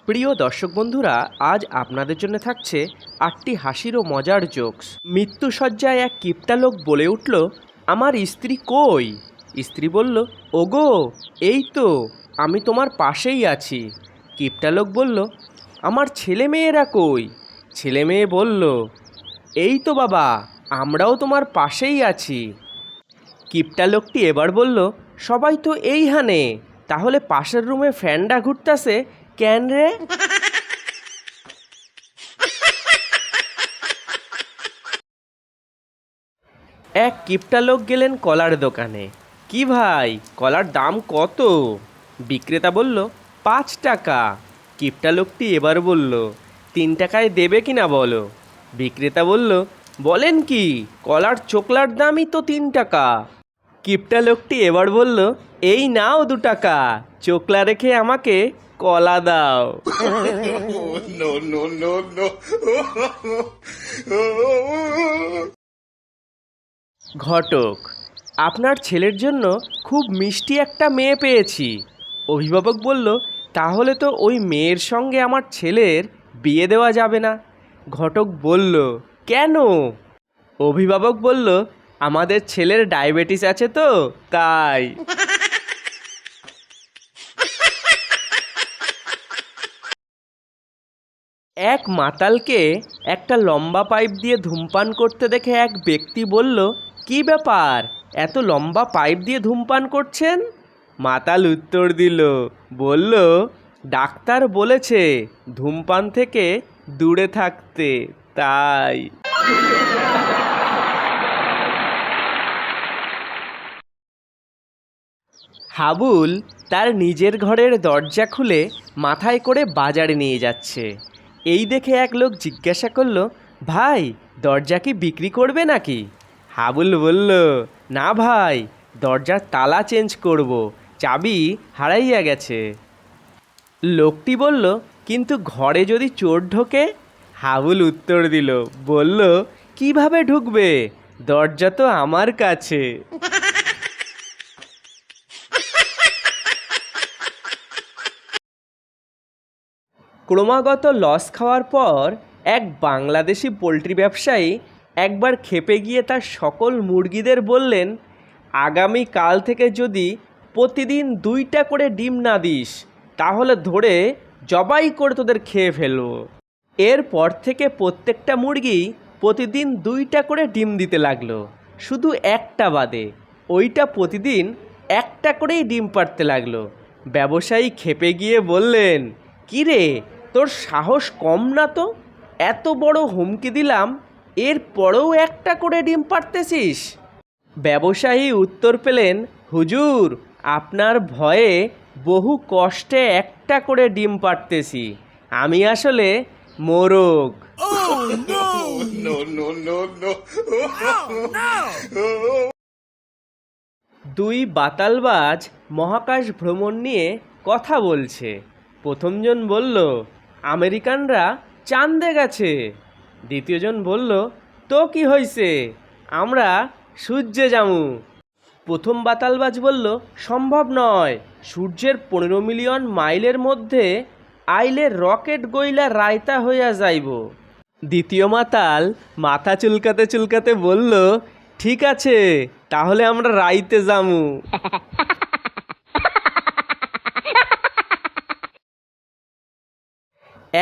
প্রিয় দর্শক বন্ধুরা, আজ আপনাদের জন্য থাকছে ৮টি হাসির ও মজার জোকস। মৃত্যুশয্যায় এক কিপটা লোক বলে উঠল, আমার স্ত্রী কই? স্ত্রী বলল, ওগো এই তো, আমি তোমার পাশেই আছি। কিপটা লোক বলল, আমার ছেলে মেয়েরা কই? ছেলে মেয়ে বলল, এই তো বাবা, আমরাও তোমার পাশেই আছি। কিপটা লোকটি এবার বলল, সবাই তো এইখানে, তাহলে পাশের রুমে ফ্যানটা ঘুরতেছে কেন রে? এক কিপটা লোক গেলেন কলার দোকানে। কি ভাই, কলার দাম কত? বিক্রেতা বলল, ৫ টাকা। কিপটা লোকটি এবার বলল, ৩ টাকায় দেবে কিনা বলো? বিক্রেতা বলল, বলেন কি, কলার চোকলার দামই তো ৩ টাকা। কিপটা লোকটি এবার বলল, এই নাও ২ টাকা, চোকলা রেখে আমাকে কলা দাও। No, no, no, no. ঘটক, আপনার ছেলের জন্য খুব মিষ্টি একটা মেয়ে পেয়েছি। অভিভাবক বলল, তাহলে তো ওই মেয়ের সঙ্গে আমার ছেলের বিয়ে দেওয়া যাবে না। ঘটক বলল, কেন? অভিভাবক বলল, আমাদের ছেলের ডায়াবেটিস আছে তো তাই। এক মাতালকে একটা লম্বা পাইপ দিয়ে ধূমপান করতে দেখে এক ব্যক্তি বলল, কি ব্যাপার, এত লম্বা পাইপ দিয়ে ধূমপান করছেন? মাতাল উত্তর দিল, বলল, ডাক্তার বলেছে ধূমপান থেকে দূরে থাকতে, তাই। হাবুল তার নিজের ঘরের দরজা খুলে মাথায় করে বাজারে নিয়ে যাচ্ছে। এই দেখে এক লোক জিজ্ঞাসা করলো, ভাই, দরজা কি বিক্রি করবে নাকি? হাবুল বলল, না ভাই, দরজার তালা চেঞ্জ করব, চাবি হারাইয়া গেছে। লোকটি বলল, কিন্তু ঘরে যদি চোর ঢোকে? হাবুল উত্তর দিল, বলল, কিভাবে ঢুকবে, দরজা তো আমার কাছে। ক্রমাগত লস খাওয়ার পর এক বাংলাদেশি পোলট্রি ব্যবসায়ী একবার ক্ষেপে গিয়ে তার সকল মুরগিদের বললেন, আগামী কাল থেকে যদি প্রতিদিন 2টা করে ডিম না দিস, তাহলে ধরে জবাই করে তোদের খেয়ে ফেলবো। এরপর থেকে প্রত্যেকটা মুরগি প্রতিদিন 2টা করে ডিম দিতে লাগলো, শুধু একটা বাদে, ওইটা প্রতিদিন 1টা করেই ডিম পাড়তে লাগলো। ব্যবসায়ী ক্ষেপে গিয়ে বললেন, কি রে, তোর সাহস কম না তো? এত বড় হুমকি দিলাম, এরপরেও 1টা করে ডিম পাড়তেছিস? ব্যবসায়ী উত্তর পেলেন, হুজুর, আপনার ভয়ে বহু কষ্টে 1টা করে ডিম পাড়তেছি, আমি আসলে মোরগ। No, no, no, no. দুই বাতালবাজ মহাকাশ ভ্রমণ নিয়ে কথা বলছে। প্রথমজন বলল, আমেরিকানরা চাঁদে গেছে। দ্বিতীয়জন বলল, তো কি হয়েছে, আমরা সূর্যে যামু। প্রথম বাতালবাজ বলল, সম্ভব নয়, সূর্যের 15 মিলিয়ন মাইলের মধ্যে আইলে রকেট গইলা রায়তা হইয়া যাইব। দ্বিতীয় মাতাল মাথা চুলকাতে চুলকাতে বলল, ঠিক আছে, তাহলে আমরা রাইতে যামু।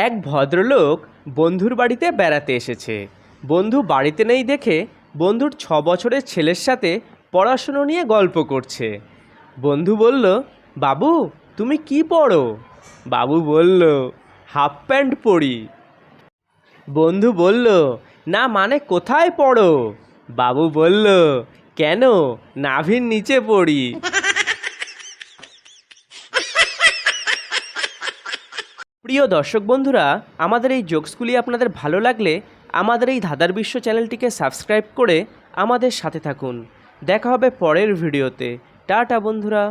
এক ভদ্রলোক বন্ধুর বাড়িতে বেড়াতে এসেছে। বন্ধু বাড়িতে নেই দেখে বন্ধুর 6 বছরের ছেলের সাথে পড়াশুনো নিয়ে গল্প করছে। বন্ধু বলল, বাবু, তুমি কি পড়ো? বাবু বলল, হাফ প্যান্ট পরি। বন্ধু বলল, না মানে কোথায় পড়ো? বাবু বলল, কেন, নাভির নিচে পড়ি। প্রিয় দর্শক বন্ধুরা, আমাদের এই জোকসগুলি আপনাদের ভালো লাগলে আমাদের এই ধাঁধার বিশ্ব চ্যানেলটিকে সাবস্ক্রাইব করে আমাদের সাথে থাকুন। দেখা হবে পরের ভিডিওতে। টাটা বন্ধুরা।